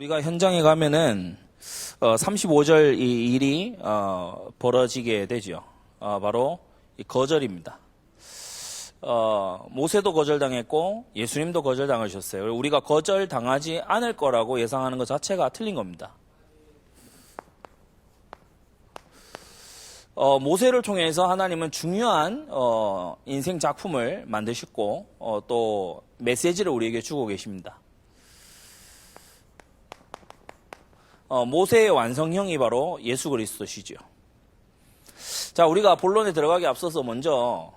우리가 현장에 가면은 35절 이 일이 벌어지게 되죠. 바로 이 거절입니다. 모세도 거절당했고 예수님도 거절당하셨어요. 우리가 거절당하지 않을 거라고 예상하는 것 자체가 틀린 겁니다. 모세를 통해서 하나님은 중요한 인생 작품을 만드셨고 또 메시지를 우리에게 주고 계십니다. 모세의 완성형이 바로 예수 그리스도시죠. 자, 우리가 본론에 들어가기 앞서서 먼저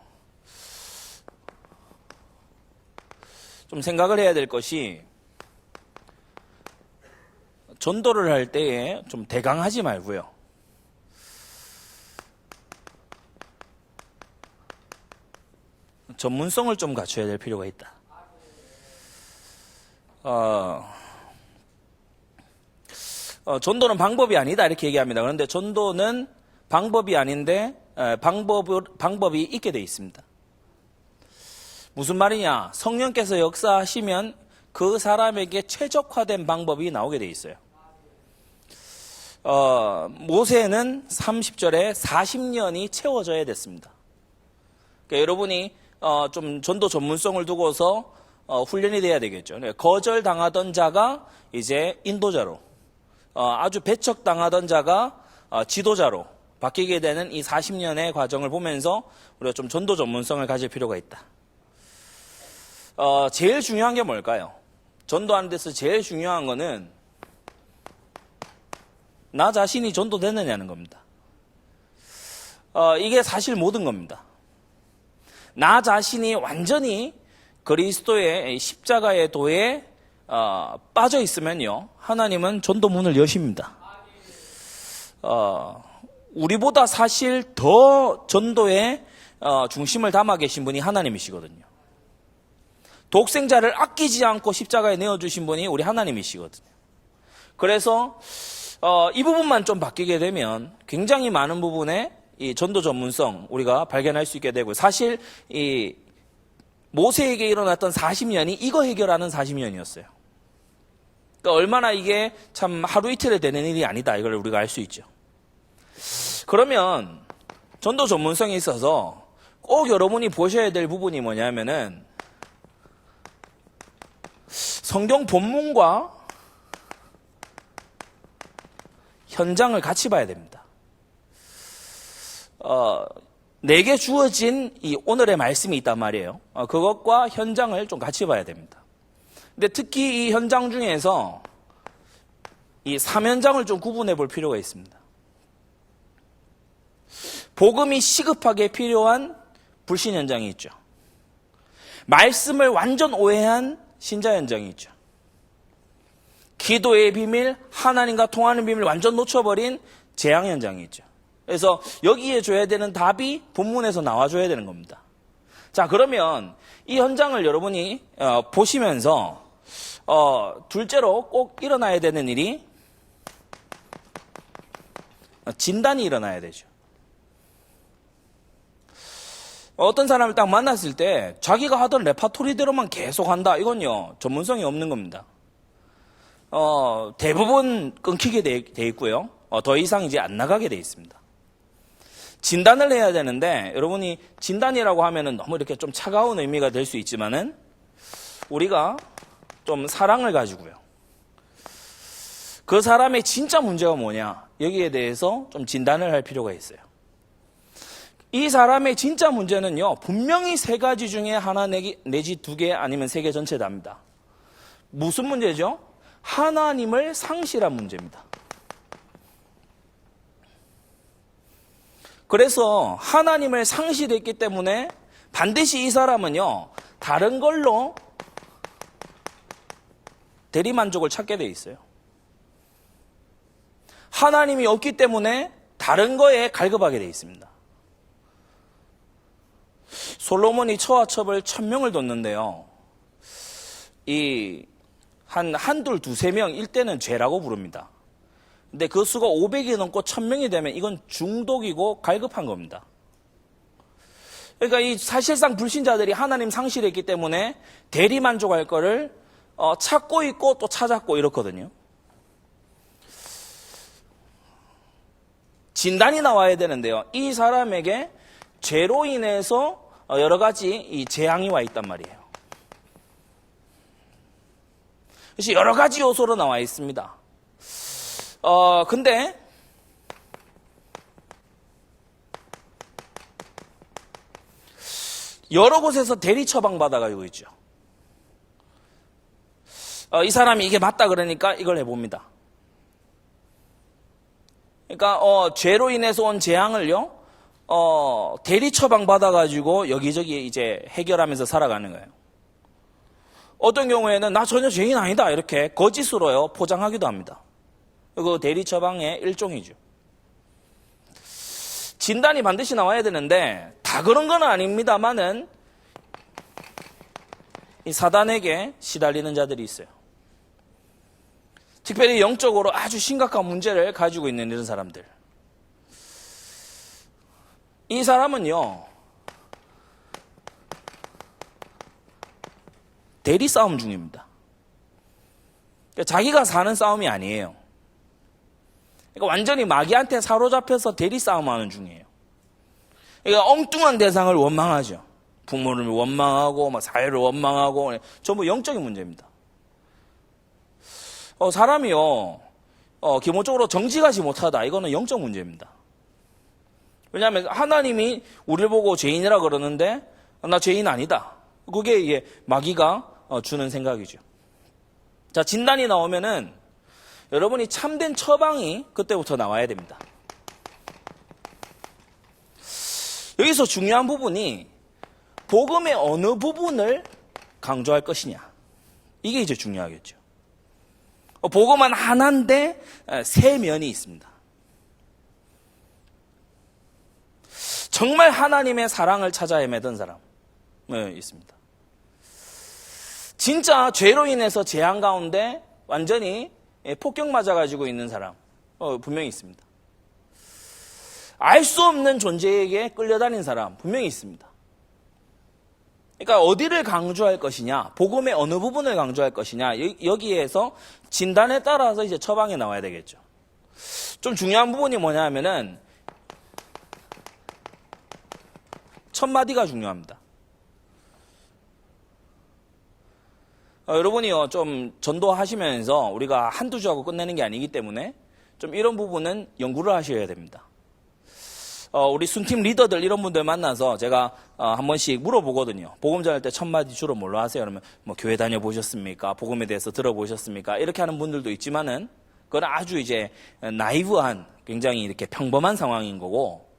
좀 생각을 해야 될 것이, 전도를 할 때에 좀 대강하지 말고요. 전문성을 좀 갖춰야 될 필요가 있다. 전도는 방법이 아니다 이렇게 얘기합니다. 그런데 전도는 방법이 아닌데 방법이 있게 돼 있습니다. 무슨 말이냐? 성령께서 역사하시면 그 사람에게 최적화된 방법이 나오게 돼 있어요. 모세는 30절에 40년이 채워져야 됐습니다. 그러니까 여러분이 좀 전도 전문성을 두고서 훈련이 돼야 되겠죠. 거절당하던 자가 이제 인도자로, 아주 배척당하던 자가 지도자로 바뀌게 되는 이 40년의 과정을 보면서 우리가 좀 전도 전문성을 가질 필요가 있다. 제일 중요한 게 뭘까요? 전도하는 데서 제일 중요한 거는 나 자신이 전도되느냐는 겁니다. 이게 사실 모든 겁니다. 나 자신이 완전히 그리스도의 십자가의 도에 빠져 있으면요, 하나님은 전도문을 여십니다. 우리보다 사실 더 전도에 중심을 담아 계신 분이 하나님이시거든요. 독생자를 아끼지 않고 십자가에 내어주신 분이 우리 하나님이시거든요. 그래서 이 부분만 좀 바뀌게 되면 굉장히 많은 부분에 이 전도 전문성 우리가 발견할 수 있게 되고, 사실 이 모세에게 일어났던 40년이 이거 해결하는 40년이었어요. 그러니까 얼마나 이게 참 하루 이틀에 되는 일이 아니다, 이걸 우리가 알 수 있죠. 그러면 전도 전문성에 있어서 꼭 여러분이 보셔야 될 부분이 뭐냐면은, 성경 본문과 현장을 같이 봐야 됩니다. 내게 주어진 이 오늘의 말씀이 있단 말이에요. 그것과 현장을 좀 같이 봐야 됩니다. 근데 특히 이 현장 중에서 이 3현장을 좀 구분해 볼 필요가 있습니다. 복음이 시급하게 필요한 불신 현장이 있죠. 말씀을 완전 오해한 신자 현장이 있죠. 기도의 비밀, 하나님과 통하는 비밀을 완전 놓쳐버린 재앙 현장이 있죠. 그래서 여기에 줘야 되는 답이 본문에서 나와줘야 되는 겁니다. 자, 그러면 이 현장을 여러분이 보시면서 둘째로 꼭 일어나야 되는 일이 진단이 일어나야 되죠. 어떤 사람을 딱 만났을 때 자기가 하던 레파토리대로만 계속 한다, 이건요 전문성이 없는 겁니다. 대부분 끊기게 돼 있고요, 더 이상 이제 안 나가게 돼 있습니다. 진단을 해야 되는데, 여러분이 진단이라고 하면은 너무 이렇게 좀 차가운 의미가 될 수 있지만은, 우리가 좀 사랑을 가지고요, 그 사람의 진짜 문제가 뭐냐, 여기에 대해서 좀 진단을 할 필요가 있어요. 이 사람의 진짜 문제는요, 분명히 세 가지 중에 하나 내지 두 개 아니면 세 개 전체 답니다. 무슨 문제죠? 하나님을 상실한 문제입니다. 그래서 하나님을 상실했기 때문에 반드시 이 사람은요, 다른 걸로 대리만족을 찾게 돼 있어요. 하나님이 없기 때문에 다른 거에 갈급하게 돼 있습니다. 솔로몬이 처와 첩을 1000명을 뒀는데요, 한둘, 두세 명일 때는 죄라고 부릅니다. 근데 그 수가 500이 넘고 1000명이 되면 이건 중독이고 갈급한 겁니다. 그러니까 이 사실상 불신자들이 하나님 상실했기 때문에 대리만족할 거를 찾고 있고 또 찾았고 이렇거든요. 진단이 나와야 되는데요. 이 사람에게 죄로 인해서 여러 가지 이 재앙이 와 있단 말이에요. 그래서 여러 가지 요소로 나와 있습니다. 근데 여러 곳에서 대리 처방 받아가지고 있죠. 이 사람이 이게 맞다 그러니까 이걸 해봅니다. 그러니까 죄로 인해서 온 재앙을요, 대리 처방 받아가지고 여기저기 이제 해결하면서 살아가는 거예요. 어떤 경우에는 나 전혀 죄인 아니다 이렇게 거짓으로요 포장하기도 합니다. 이거 대리 처방의 일종이죠. 진단이 반드시 나와야 되는데 다 그런 건 아닙니다만은 이 사단에게 시달리는 자들이 있어요. 특별히 영적으로 아주 심각한 문제를 가지고 있는 이런 사람들. 이 사람은요, 대리 싸움 중입니다. 그러니까 자기가 사는 싸움이 아니에요. 그러니까 완전히 마귀한테 사로잡혀서 대리 싸움하는 중이에요. 그러니까 엉뚱한 대상을 원망하죠. 부모를 원망하고, 사회를 원망하고, 전부 영적인 문제입니다. 사람이요, 기본적으로 정직하지 못하다. 이거는 영적 문제입니다. 왜냐하면 하나님이 우리를 보고 죄인이라 그러는데, 나 죄인 아니다. 그게 이게 마귀가 주는 생각이죠. 자, 진단이 나오면은 여러분이 참된 처방이 그때부터 나와야 됩니다. 여기서 중요한 부분이 복음의 어느 부분을 강조할 것이냐. 이게 이제 중요하겠죠. 복음은 하나인데 세 면이 있습니다. 정말 하나님의 사랑을 찾아 헤매던 사람 있습니다. 진짜 죄로 인해서 재앙 가운데 완전히 폭격 맞아가지고 있는 사람 분명히 있습니다. 알 수 없는 존재에게 끌려다닌 사람 분명히 있습니다. 그러니까 어디를 강조할 것이냐, 복음의 어느 부분을 강조할 것이냐, 여기에서 진단에 따라서 이제 처방이 나와야 되겠죠. 좀 중요한 부분이 뭐냐 하면은 첫 마디가 중요합니다. 여러분이요, 좀 전도하시면서 우리가 한두 주 하고 끝내는 게 아니기 때문에 좀 이런 부분은 연구를 하셔야 됩니다. 우리 순팀 리더들 이런 분들 만나서 제가 한 번씩 물어보거든요. 복음 전할 때 첫 마디 주로 뭘로 하세요? 그러면 뭐 교회 다녀보셨습니까? 복음에 대해서 들어보셨습니까? 이렇게 하는 분들도 있지만은 그건 아주 이제 나이브한 굉장히 이렇게 평범한 상황인 거고,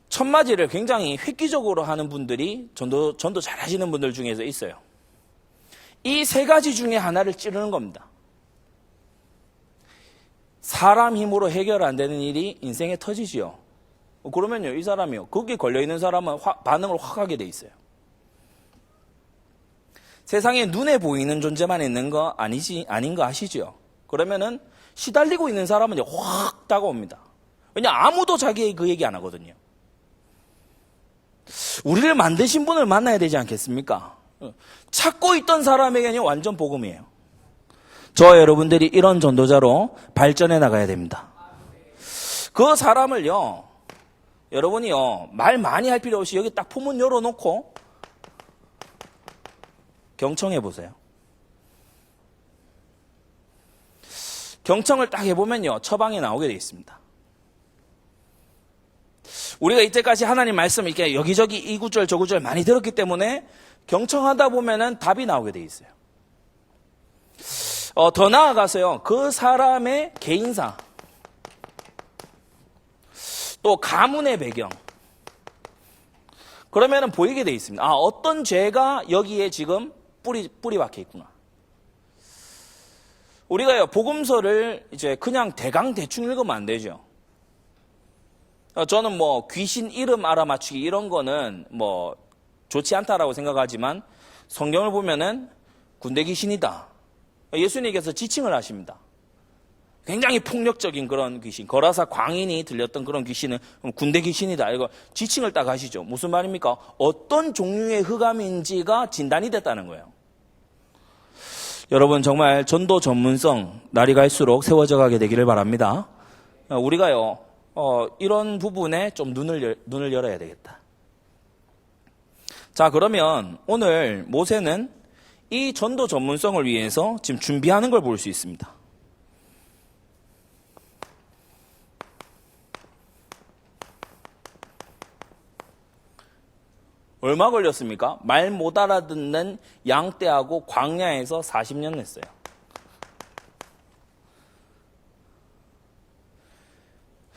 첫 마디를 굉장히 획기적으로 하는 분들이 전도 잘 하시는 분들 중에서 있어요. 이 세 가지 중에 하나를 찌르는 겁니다. 사람 힘으로 해결 안 되는 일이 인생에 터지지요. 그러면요, 이 사람이요, 거기에 걸려있는 사람은 반응을 확 하게 돼 있어요. 세상에 눈에 보이는 존재만 있는 거 아닌 거 아시죠? 그러면은 시달리고 있는 사람은 이제 확 다가옵니다. 왜냐, 아무도 자기 그 얘기 안 하거든요. 우리를 만드신 분을 만나야 되지 않겠습니까? 찾고 있던 사람에게는 완전 복음이에요. 저와 여러분들이 이런 전도자로 발전해 나가야 됩니다. 그 사람을요, 여러분이요, 말 많이 할 필요 없이 여기 딱 포문 열어놓고 경청해 보세요. 경청을 딱 해보면요, 처방이 나오게 되어 있습니다. 우리가 이때까지 하나님 말씀 이렇게 여기저기 이 구절 저 구절 많이 들었기 때문에 경청하다 보면은 답이 나오게 되어 있어요. 더 나아가서요, 그 사람의 개인사, 또 가문의 배경, 그러면은 보이게 되어 있습니다. 어떤 죄가 여기에 지금 뿌리 박혀 있구나. 우리가요, 복음서를 이제 그냥 대충 읽으면 안 되죠. 저는 뭐 귀신 이름 알아맞추기 이런 거는 뭐 좋지 않다라고 생각하지만, 성경을 보면은 군대 귀신이다, 예수님께서 지칭을 하십니다. 굉장히 폭력적인 그런 귀신, 거라사 광인이 들렸던 그런 귀신은 군대 귀신이다, 이거 지칭을 딱 하시죠. 무슨 말입니까? 어떤 종류의 흑암인지가 진단이 됐다는 거예요. 여러분, 정말 전도 전문성 날이 갈수록 세워져 가게 되기를 바랍니다. 우리가요, 이런 부분에 좀 눈을 열어야 되겠다. 자, 그러면 오늘 모세는 이 전도 전문성을 위해서 지금 준비하는 걸 볼 수 있습니다. 얼마 걸렸습니까? 말 못 알아듣는 양떼하고 광야에서 40년 냈어요.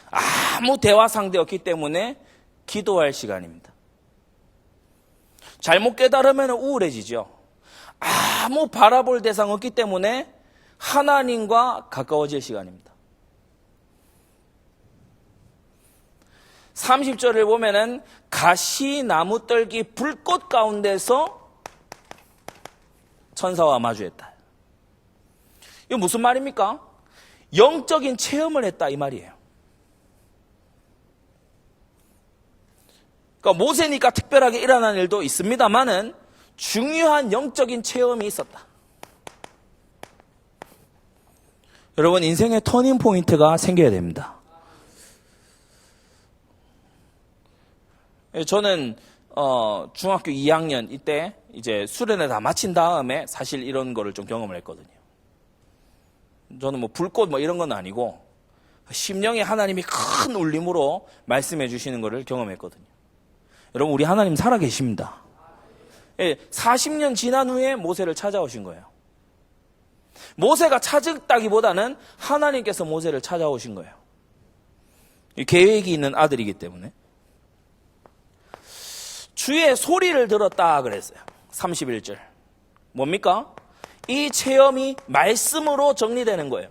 아무 대화 상대 없기 때문에 기도할 시간입니다. 잘못 깨달으면 우울해지죠. 아무 바라볼 대상 없기 때문에 하나님과 가까워질 시간입니다. 30절을 보면은 가시 나무 떨기 불꽃 가운데서 천사와 마주했다. 이거 무슨 말입니까? 영적인 체험을 했다 이 말이에요. 그러니까 모세니까 특별하게 일어난 일도 있습니다만은 중요한 영적인 체험이 있었다. 여러분, 인생의 터닝 포인트가 생겨야 됩니다. 저는 중학교 2학년 이때 이제 수련회 다 마친 다음에 사실 이런 거를 좀 경험을 했거든요. 저는 뭐 불꽃 뭐 이런 건 아니고 심령에 하나님이 큰 울림으로 말씀해 주시는 거를 경험했거든요. 여러분, 우리 하나님 살아 계십니다. 40년 지난 후에 모세를 찾아오신 거예요. 모세가 찾았다기보다는 하나님께서 모세를 찾아오신 거예요. 계획이 있는 아들이기 때문에. 주의 소리를 들었다 그랬어요. 31절. 뭡니까? 이 체험이 말씀으로 정리되는 거예요.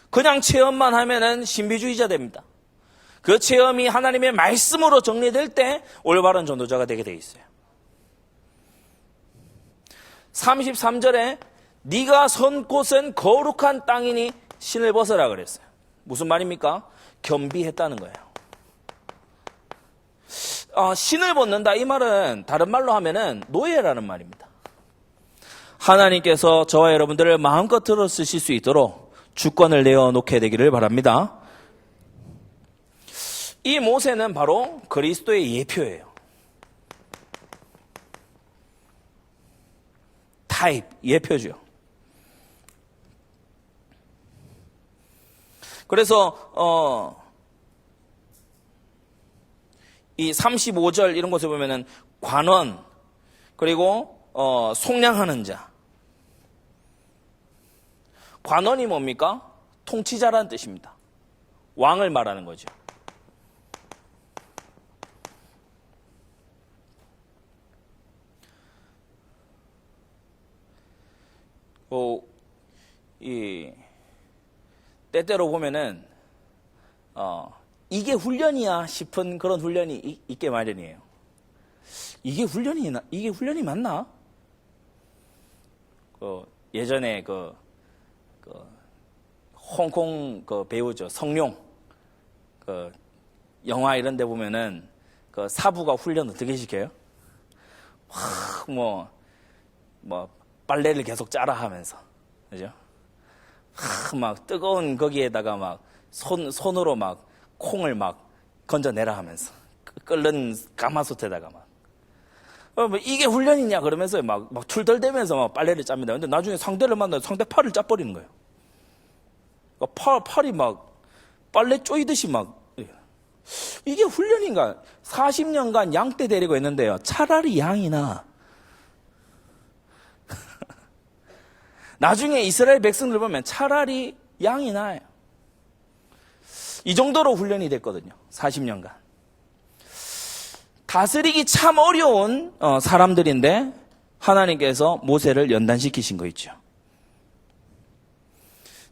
그냥 체험만 하면은 신비주의자 됩니다. 그 체험이 하나님의 말씀으로 정리될 때 올바른 전도자가 되게 돼 있어요. 33절에 네가 선 곳은 거룩한 땅이니 신을 벗어라 그랬어요. 무슨 말입니까? 겸비했다는 거예요. 신을 벗는다 이 말은 다른 말로 하면은 노예라는 말입니다. 하나님께서 저와 여러분들을 마음껏 들어 쓰실 수 있도록 주권을 내어놓게 되기를 바랍니다. 이 모세는 바로 그리스도의 예표예요. 타입, 예표죠. 그래서 이 35절 이런 곳에 보면은 관원, 그리고 속량하는 자. 관원이 뭡니까? 통치자라는 뜻입니다. 왕을 말하는 거죠. 때때로 보면은 이게 훈련이야 싶은 그런 훈련이 있게 마련이에요. 이게 훈련이 맞나? 예전에 홍콩 배우죠. 성룡. 영화 이런 데 보면은 사부가 훈련 어떻게 시켜요? 뭐 빨래를 계속 짜라 하면서. 그죠? 막 뜨거운 거기에다가 막 손으로 막 콩을 막 건져내라 하면서 끓는 가마솥에다가 막 이게 훈련이냐 그러면서 막 툴덜대면서 막 빨래를 짭니다. 근데 나중에 상대를 만나서 상대 팔을 짜버리는 거예요. 팔이 막 빨래 쪼이듯이 막. 이게 훈련인가? 40년간 양떼 데리고 있는데요. 차라리 양이나. 나중에 이스라엘 백성들 보면 차라리 양이 나아요. 이 정도로 훈련이 됐거든요. 40년간. 다스리기 참 어려운 사람들인데 하나님께서 모세를 연단시키신 거 있죠.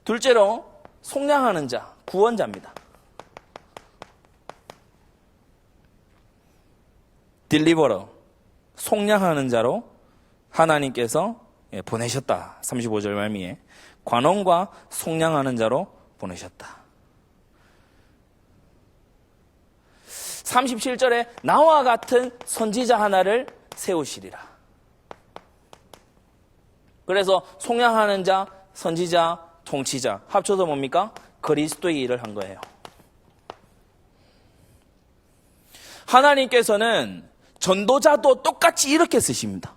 둘째로 속량하는 자, 구원자입니다. 딜리버러, 속량하는 자로 하나님께서 보내셨다. 35절 말미에 관원과 속량하는 자로 보내셨다. 37절에 나와 같은 선지자 하나를 세우시리라. 그래서 속량하는 자, 선지자, 통치자 합쳐서 뭡니까? 그리스도의 일을 한 거예요. 하나님께서는 전도자도 똑같이 이렇게 쓰십니다.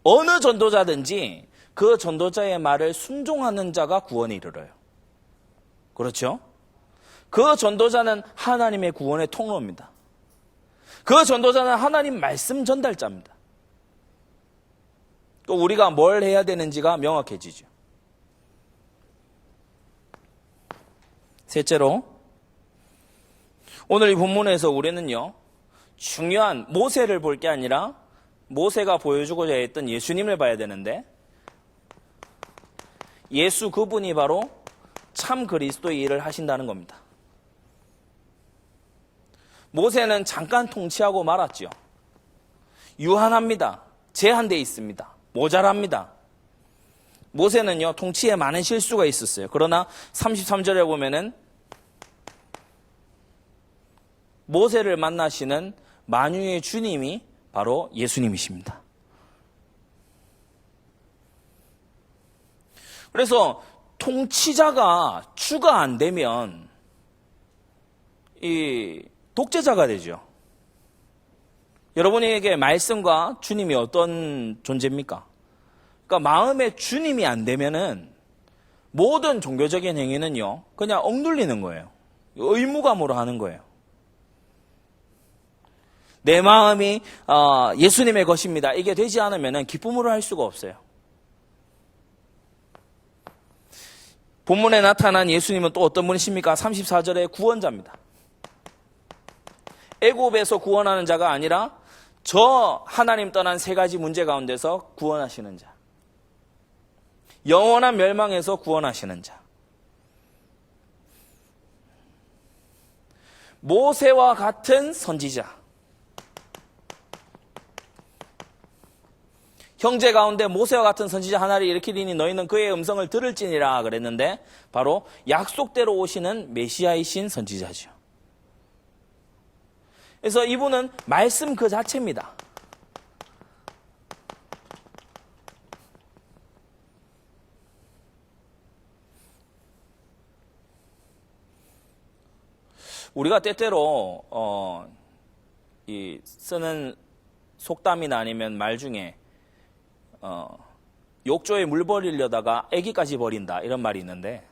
어느 전도자든지 그 전도자의 말을 순종하는 자가 구원에 이르러요. 그렇죠? 그 전도자는 하나님의 구원의 통로입니다. 그 전도자는 하나님 말씀 전달자입니다. 또 우리가 뭘 해야 되는지가 명확해지죠. 셋째로, 오늘 이 본문에서 우리는요, 중요한 모세를 볼 게 아니라 모세가 보여주고자 했던 예수님을 봐야 되는데, 예수 그분이 바로 참 그리스도의 일을 하신다는 겁니다. 모세는 잠깐 통치하고 말았죠. 유한합니다. 제한되어 있습니다. 모자랍니다. 모세는요, 통치에 많은 실수가 있었어요. 그러나 33절에 보면은 모세를 만나시는 만유의 주님이 바로 예수님이십니다. 그래서 통치자가 주가 안 되면 이 독재자가 되죠. 여러분에게 말씀과 주님이 어떤 존재입니까? 그러니까 마음에 주님이 안 되면은 모든 종교적인 행위는요, 그냥 억눌리는 거예요. 의무감으로 하는 거예요. 내 마음이 예수님의 것입니다. 이게 되지 않으면 기쁨으로 할 수가 없어요. 본문에 나타난 예수님은 또 어떤 분이십니까? 34절에 구원자입니다. 애굽에서 구원하는 자가 아니라 저 하나님 떠난 세 가지 문제 가운데서 구원하시는 자. 영원한 멸망에서 구원하시는 자. 모세와 같은 선지자. 형제 가운데 모세와 같은 선지자 하나를 일으키리니 너희는 그의 음성을 들을지니라 그랬는데 바로 약속대로 오시는 메시아이신 선지자죠. 그래서 이분은 말씀 그 자체입니다. 우리가 때때로 쓰는 속담이나 아니면 말 중에 욕조에 물 버리려다가 애기까지 버린다 이런 말이 있는데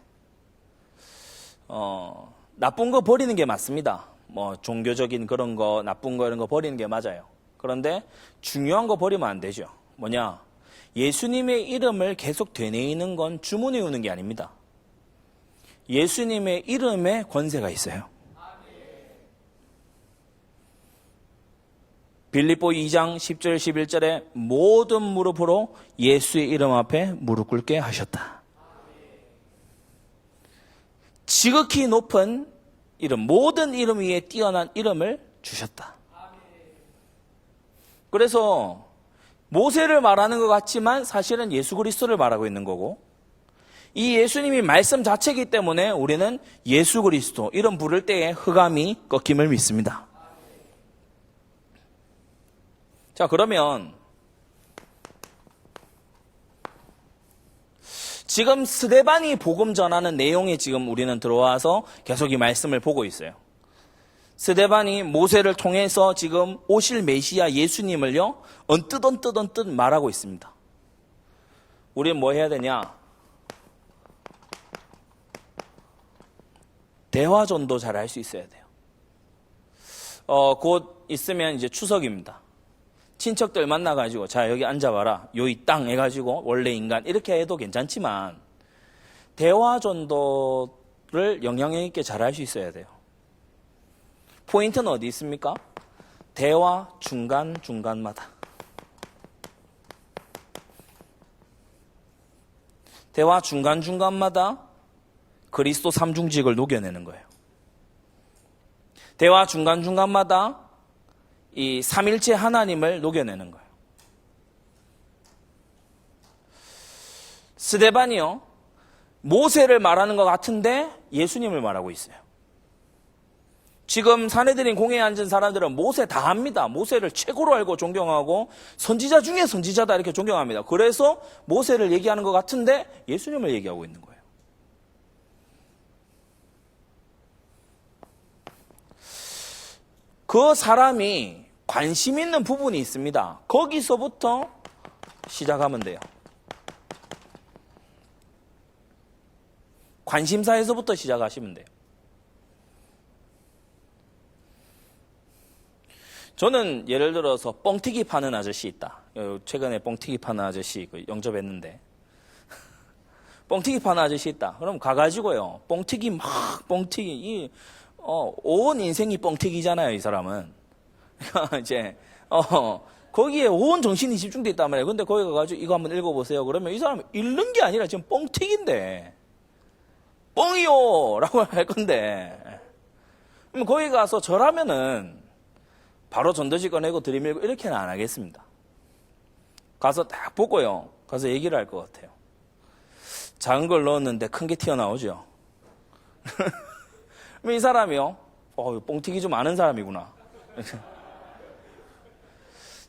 나쁜 거 버리는 게 맞습니다. 뭐 종교적인 그런 거 나쁜 거 이런 거 버리는 게 맞아요. 그런데 중요한 거 버리면 안 되죠. 뭐냐? 예수님의 이름을 계속 되뇌이는 건 주문 외우는 게 아닙니다. 예수님의 이름에 권세가 있어요. 빌립보 2장 10절 11절에 모든 무릎으로 예수의 이름 앞에 무릎 꿇게 하셨다. 지극히 높은 이름, 모든 이름 위에 뛰어난 이름을 주셨다. 그래서 모세를 말하는 것 같지만 사실은 예수 그리스도를 말하고 있는 거고, 이 예수님이 말씀 자체이기 때문에 우리는 예수 그리스도 이름 부를 때에 흑암이 꺾임을 믿습니다. 자, 그러면 지금 스데반이 복음 전하는 내용에 지금 우리는 들어와서 계속 이 말씀을 보고 있어요. 스데반이 모세를 통해서 지금 오실 메시아 예수님을요, 언뜻 말하고 있습니다. 우리는 뭐 해야 되냐? 대화 전도 잘 할 수 있어야 돼요. 곧 있으면 이제 추석입니다. 친척들 만나가지고 자 여기 앉아봐라 요이 땅 해가지고 원래 인간 이렇게 해도 괜찮지만 대화 전도를 영향력 있게 잘 할 수 있어야 돼요. 포인트는 어디 있습니까? 대화 중간마다 대화 중간마다 그리스도 삼중직을 녹여내는 거예요. 대화 중간마다 이 삼일체 하나님을 녹여내는 거예요. 스데반이요, 모세를 말하는 것 같은데 예수님을 말하고 있어요. 지금 사내들인 공회에 앉은 사람들은 모세 다 합니다. 모세를 최고로 알고 존경하고 선지자 중에 선지자다 이렇게 존경합니다. 그래서 모세를 얘기하는 것 같은데 예수님을 얘기하고 있는 거예요. 그 사람이 관심 있는 부분이 있습니다. 거기서부터 시작하면 돼요. 관심사에서부터 시작하시면 돼요. 저는 예를 들어서 뻥튀기 파는 아저씨 있다. 최근에 뻥튀기 파는 아저씨 영접했는데 뻥튀기 파는 아저씨 있다. 그럼 가가지고요. 뻥튀기 뻥튀기 온 인생이 뻥튀기잖아요. 이 사람은. 그러니까 이제 거기에 온 정신이 집중돼 있단 말이에요. 근데 거기 가가지고 이거 한번 읽어보세요. 그러면 이 사람은 읽는 게 아니라 지금 뻥튀기인데 뻥이요! 라고 할 건데 그럼 거기 가서 저라면은 바로 전도지 꺼내고 들이밀고 이렇게는 안 하겠습니다. 가서 딱 보고요. 가서 얘기를 할 것 같아요. 작은 걸 넣었는데 큰 게 튀어나오죠. 그럼 이 사람이요. 뻥튀기 좀 아는 사람이구나.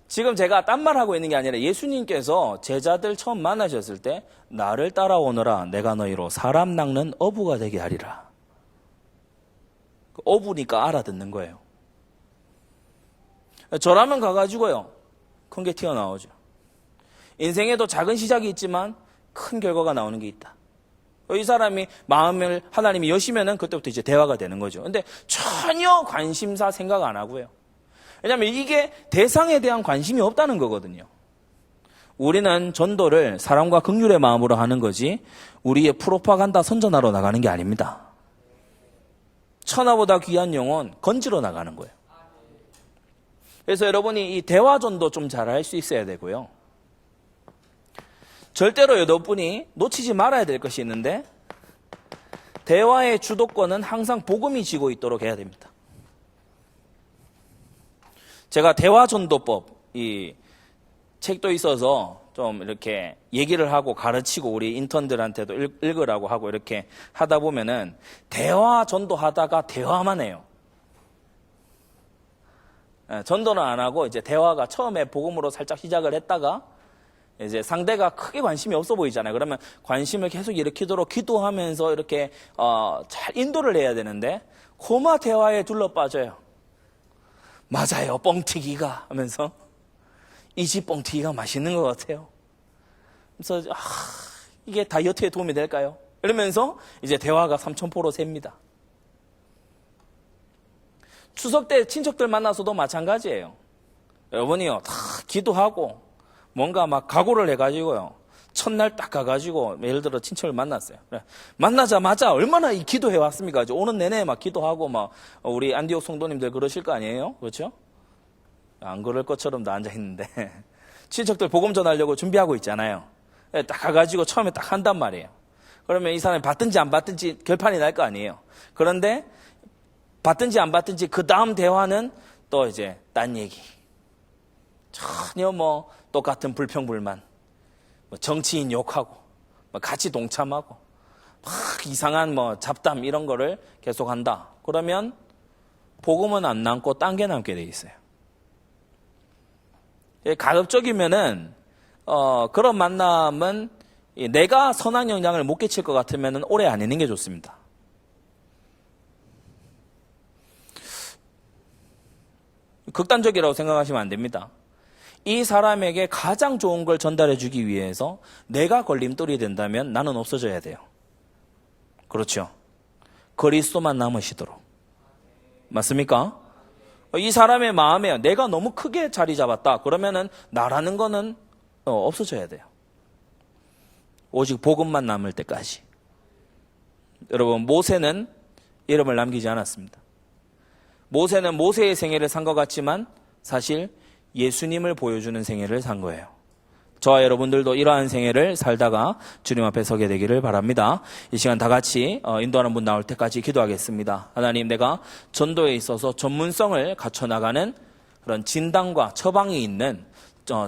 지금 제가 딴 말하고 있는 게 아니라 예수님께서 제자들 처음 만나셨을 때 나를 따라오너라 내가 너희로 사람 낚는 어부가 되게 하리라. 어부니까 알아듣는 거예요. 저라면 가가지고요. 큰 게 튀어나오죠. 인생에도 작은 시작이 있지만 큰 결과가 나오는 게 있다. 이 사람이 마음을 하나님이 여시면은 그때부터 이제 대화가 되는 거죠. 근데 전혀 관심사 생각 안 하고요. 왜냐하면 이게 대상에 대한 관심이 없다는 거거든요. 우리는 전도를 사랑과 긍휼의 마음으로 하는 거지 우리의 프로파간다 선전하러 나가는 게 아닙니다. 천하보다 귀한 영혼 건지러 나가는 거예요. 그래서 여러분이 이 대화전도 좀 잘할 수 있어야 되고요. 절대로 여러분이 놓치지 말아야 될 것이 있는데 대화의 주도권은 항상 복음이 쥐고 있도록 해야 됩니다. 제가 대화전도법 이 책도 있어서 좀 이렇게 얘기를 하고 가르치고 우리 인턴들한테도 읽으라고 하고 이렇게 하다 보면은 대화 전도하다가 대화만 해요. 전도는 안 하고 이제 대화가 처음에 복음으로 살짝 시작을 했다가 이제 상대가 크게 관심이 없어 보이잖아요. 그러면 관심을 계속 일으키도록 기도하면서 이렇게 잘 인도를 해야 되는데 고마 대화에 둘러빠져요. 맞아요, 뻥튀기가 하면서 이 집 뻥튀기가 맛있는 것 같아요. 그래서 이게 다이어트에 도움이 될까요? 이러면서 이제 대화가 삼천포로 셉니다. 추석 때 친척들 만나서도 마찬가지예요. 여러분이요, 다 기도하고 뭔가 막 각오를 해가지고요. 첫날 딱 가가지고 예를 들어 친척을 만났어요. 만나자마자 얼마나 이 기도해 왔습니까? 오는 내내 막 기도하고 막 우리 안디옥 성도님들 그러실 거 아니에요? 그렇죠? 안 그럴 것처럼도 앉아 있는데 친척들 복음 전하려고 준비하고 있잖아요. 딱 가가지고 처음에 딱 한단 말이에요. 그러면 이 사람이 받든지 안 받든지 결판이 날 거 아니에요. 그런데 받든지 안 받든지 그 다음 대화는 또 이제 딴 얘기. 전혀 뭐 똑같은 불평불만. 정치인 욕하고 같이 동참하고 막 이상한 뭐 잡담 이런 거를 계속한다. 그러면 복음은 안 남고 딴 게 남게 돼 있어요. 가급적이면은 그런 만남은 내가 선한 영향을 못 끼칠 것 같으면은 오래 안 있는 게 좋습니다. 극단적이라고 생각하시면 안 됩니다. 이 사람에게 가장 좋은 걸 전달해 주기 위해서 내가 걸림돌이 된다면 나는 없어져야 돼요. 그렇죠. 그리스도만 남으시도록. 맞습니까? 이 사람의 마음에 내가 너무 크게 자리 잡았다. 그러면은 나라는 거는 없어져야 돼요. 오직 복음만 남을 때까지. 여러분, 모세는 이름을 남기지 않았습니다. 모세는 모세의 생애를 산 것 같지만 사실 예수님을 보여주는 생애를 산 거예요. 저와 여러분들도 이러한 생애를 살다가 주님 앞에 서게 되기를 바랍니다. 이 시간 다 같이 인도하는 분 나올 때까지 기도하겠습니다. 하나님, 내가 전도에 있어서 전문성을 갖춰나가는 그런 진단과 처방이 있는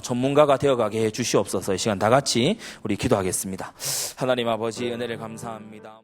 전문가가 되어가게 해 주시옵소서. 이 시간 다 같이 우리 기도하겠습니다. 하나님 아버지, 은혜를 감사합니다.